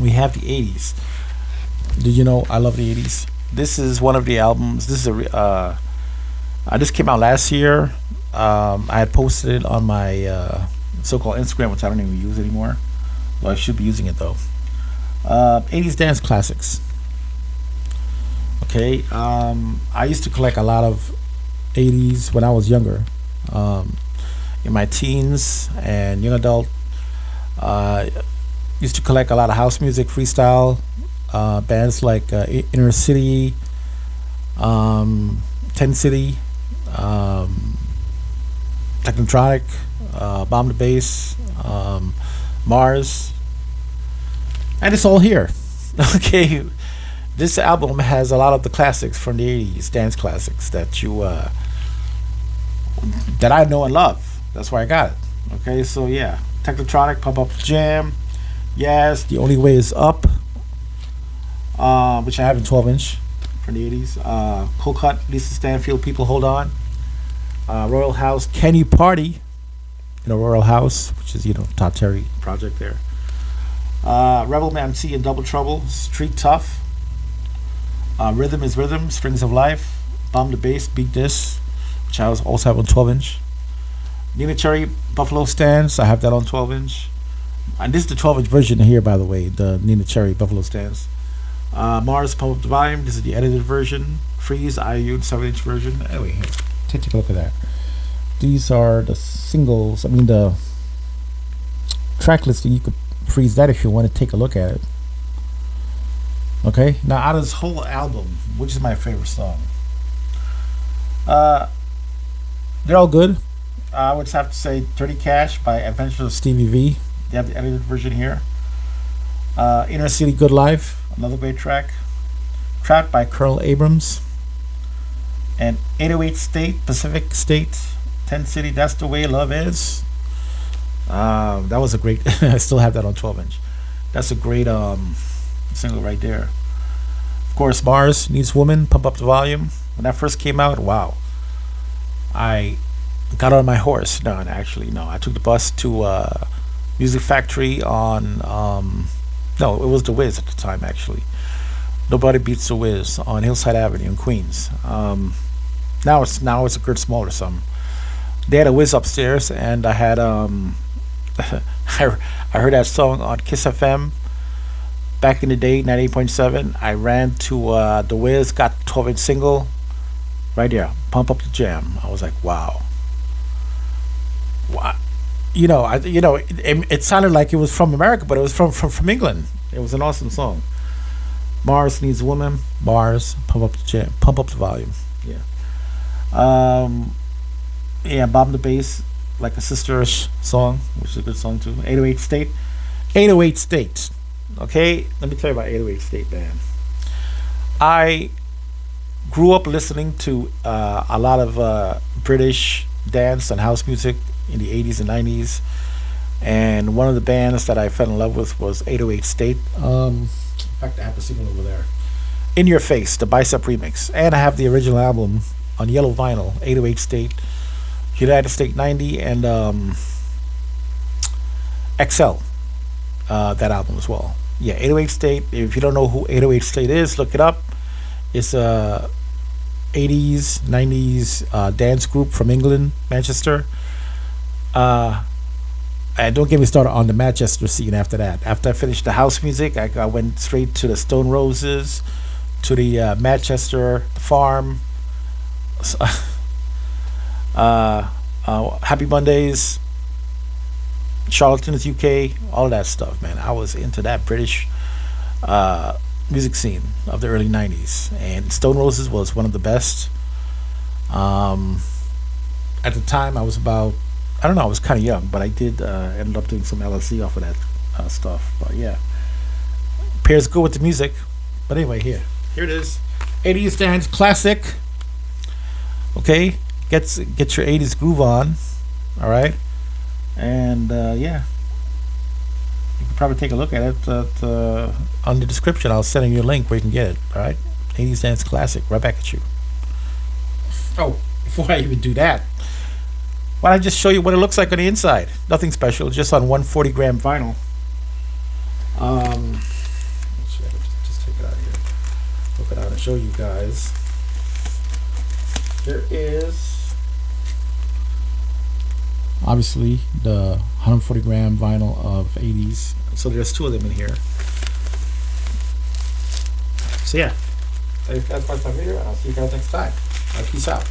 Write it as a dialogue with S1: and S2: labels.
S1: We have the 80s. Did you know I love the 80s? This is one of the albums. This is this came out last year. I had posted it on my so-called Instagram, which I don't even use anymore. Well, I should be using it though. 80s dance classics. Okay. I used to collect a lot of 80s when I was younger. Um, in my teens and young adult, uh, used to collect a lot of house music, freestyle, bands like Inner City, um, Ten City, um, Technotronic, Bomb the Bass, Mars, and it's all here. Okay, this album has a lot of the classics from the '80s, dance classics that I know and love. That's why I got it. Okay, so yeah, Technotronic, Pump Up the Jam, yes, The Only Way Is Up, which I have in 12-inch from the '80s. Cold Cut, Lisa Stanfield, People Hold On, Royal House, Can You Party? Royal House, which is Todd Terry project there. Rebel Man C and Double Trouble, Street Tough, Rhythm is Rhythm, Strings of Life, Bomb the Bass, Beat This, which I also have on 12-inch. Nina Cherry, Buffalo Stance, I have that on 12-inch. And this is the 12-inch version here, by the way, the Nina Cherry Buffalo Stance. Mars, Pump Up the Volume, this is the edited version. Freeze, IU, 7-inch version. Anyway, here, take a look at that. These are the singles, the track listing. You could freeze that if you want to take a look at it. Okay, now out of this whole album, which is my favorite song? Uh, they're all good. I would have to say Dirty Cash by Adventures of Stevie V. They have the edited version here. Inner City Good Life, another great track. Trapped by Colonel Abrams. And 808 State, Pacific State, 10 City, That's the Way Love Is. That was a great, I still have that on 12-inch. That's a great single right there. Of course, Mars Needs Woman, Pump Up the Volume. When that first came out, wow. I got on my horse. No, actually, no. I took the bus to Music Factory on, no, it was The Wiz at the time, actually. Nobody Beats The Wiz on Hillside Avenue in Queens. Now it's a Kurt Small or something. They had a Wiz upstairs, and I had I heard that song on Kiss FM back in the day, 98.7. I ran to the Wiz, got the 12-inch single right there, Pump Up the Jam. I was like, wow. Wow. It sounded like it was from America, but it was from England. It was an awesome song. Mars Needs Woman, Mars, Pump Up the Jam, Pump Up the Volume. Yeah. Yeah, Bomb the Bass, like a sisterish song, which is a good song too. 808 State. 808 State. Okay, let me tell you about 808 State, man. I grew up listening to a lot of British dance and house music in the 80s and 90s. And one of the bands that I fell in love with was 808 State. In fact, I have the single over there. In Your Face, the Bicep remix. And I have the original album on yellow vinyl, 808 State, United State 90, and XL, that album as well. Yeah, 808 State. If you don't know who 808 State is, look it up. It's a 80s, 90s dance group from England, Manchester. And don't get me started on the Manchester scene after that. After I finished the house music, I went straight to the Stone Roses, to the Manchester Farm, Happy Mondays, Charlatans UK, all that stuff, man. I was into that British music scene of the early 90s. And Stone Roses was one of the best. At the time, I was about, I don't know, I was kind of young, but I did end up doing some LSD off of that stuff. But yeah, pairs good with the music. But anyway, here it is. 80s dance classic. Okay, get your 80s groove on. All right, and yeah, you can probably take a look at it on the description. I'll send you a link where you can get it. All right, 80s dance classic. Right back at you. Oh, before I even do that, why don't I just show you what it looks like on the inside? Nothing special, just on 140 gram vinyl. Look it out and show you guys. There is obviously the 140 gram vinyl of 80s. So there's 2 of them in here. So yeah, that's my video, and I'll see you guys next time. Peace out.